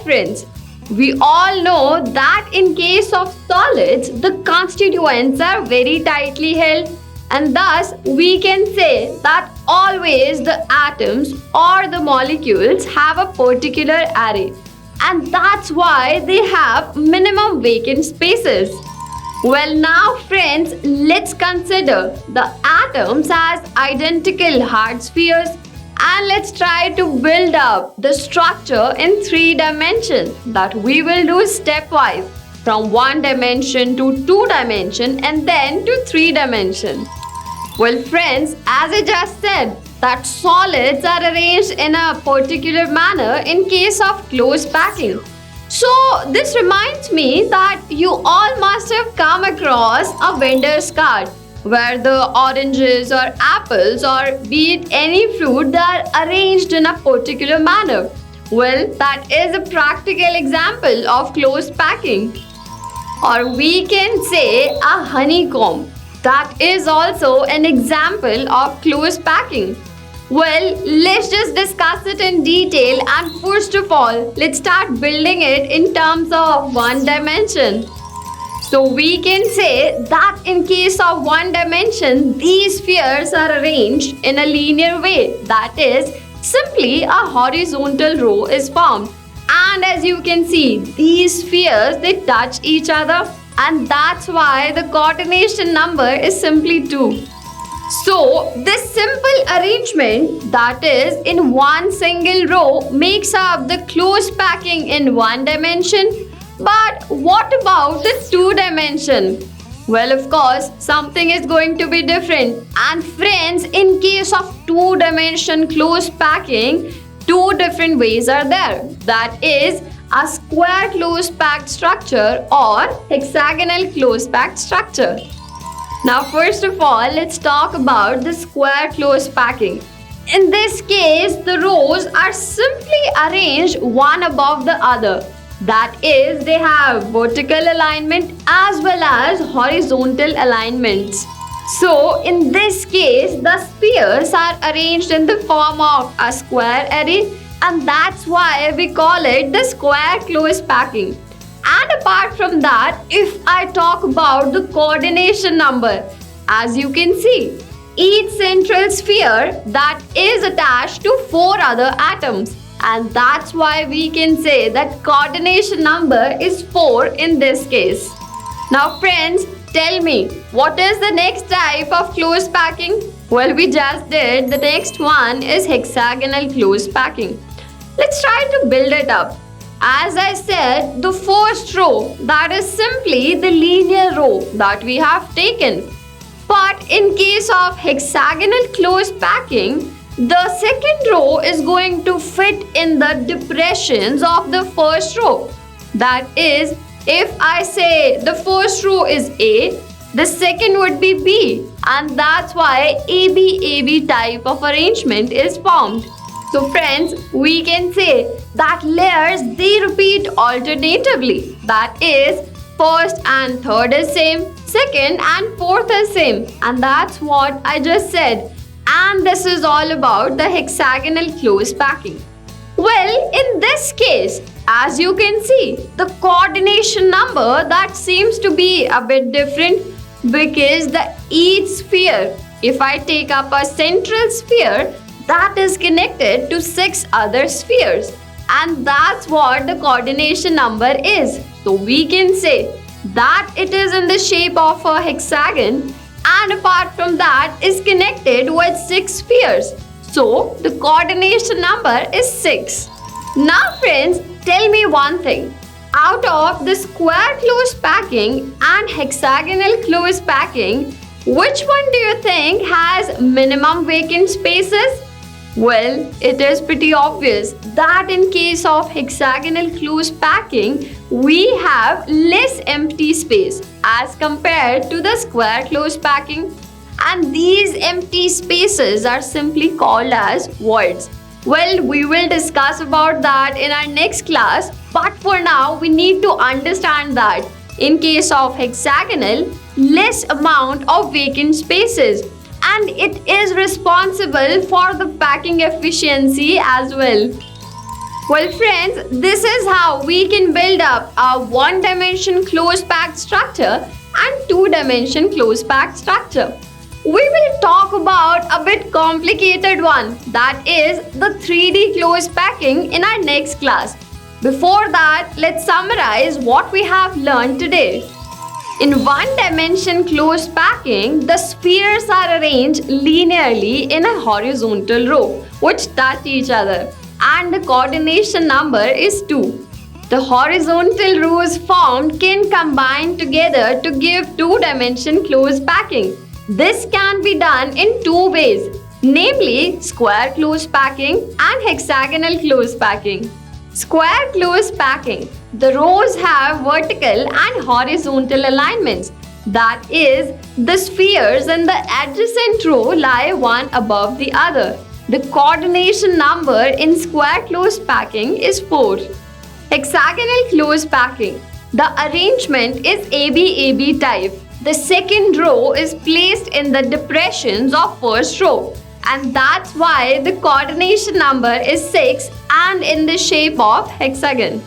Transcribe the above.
friends, we all know that in case of solids, the constituents are very tightly held, and thus we can say that always the atoms or the molecules have a particular array, and that's why they have minimum vacant spaces. Well, now, friends, let's consider the atoms as identical hard spheres, and let's try to build up the structure in three dimensions. That we will do stepwise from one dimension to two dimension and then to three dimension. Well, friends, as I just said, that solids are arranged in a particular manner in case of close packing. So, this reminds me that you all must have come across a vendor's card where the oranges or apples or be it any fruit that are arranged in a particular manner. Well, that is a practical example of close packing. Or we can say a honeycomb. That is also an example of close packing. Well, let's just discuss it in detail, and first of all, let's start building it in terms of one dimension. So we can say that in case of one dimension, these spheres are arranged in a linear way. That is, simply a horizontal row is formed. And as you can see, these spheres, they touch each other, and that's why the coordination number is simply 2. So, this simple arrangement, that is in one single row, makes up the close packing in one dimension. But what about the two dimension? Well, of course, something is going to be different. And friends, in case of two dimension close packing, two different ways are there. That is a square close packed structure or hexagonal close packed structure. Now, first of all, let's talk about the square close packing. In this case, the rows are simply arranged one above the other. That is, they have vertical alignment as well as horizontal alignments. So, in this case, the spheres are arranged in the form of a square array, and that's why we call it the square close packing. And apart from that, if I talk about the coordination number, as you can see, each central sphere that is attached to 4 other atoms, and that's why we can say that coordination number is 4 in this case. Now friends, tell me, what is the next type of close packing? Well, we just did. The next one is hexagonal close packing. Let's try to build it up. As I said, the first row, that is simply the linear row that we have taken. But in case of hexagonal close packing, the second row is going to fit in the depressions of the first row. That is, if I say the first row is A, the second would be B, and that's why AB type of arrangement is formed. So friends, we can say that layers, they repeat alternatively. That is, first and third is same, second and fourth is same, and that's what I just said. And this is all about the hexagonal close packing. Well, in this case, as you can see, the coordination number that seems to be a bit different because the each sphere, if I take up a central sphere, that is connected to 6 other spheres, and that's what the coordination number is. So we can say that it is in the shape of a hexagon, and apart from that is connected with 6 spheres. So the coordination number is 6. Now friends, tell me one thing. Out of the square close packing and hexagonal close packing, which one do you think has minimum vacant spaces? Well, it is pretty obvious that in case of hexagonal close packing, we have less empty space as compared to the square close packing. And these empty spaces are simply called as voids. Well, we will discuss about that in our next class, but for now, we need to understand that in case of hexagonal, less amount of vacant spaces, and it is responsible for the packing efficiency as well. Well, friends, this is how we can build up our one-dimension close-packed structure and two-dimension close-packed structure. We will talk about a bit complicated one, that is the 3D close packing, in our next class. Before that, let's summarize what we have learned today. In one-dimension close packing, the spheres are arranged linearly in a horizontal row which touch each other, and the coordination number is 2. The horizontal rows formed can combine together to give two-dimension close packing. This can be done in two ways, namely square close packing and hexagonal close packing. Square close packing. The rows have vertical and horizontal alignments. That is, the spheres in the adjacent row lie one above the other. The coordination number in square close packing is 4. Hexagonal close packing. The arrangement is ABAB type. The second row is placed in the depressions of first row, and that's why the coordination number is 6 and in the shape of hexagon.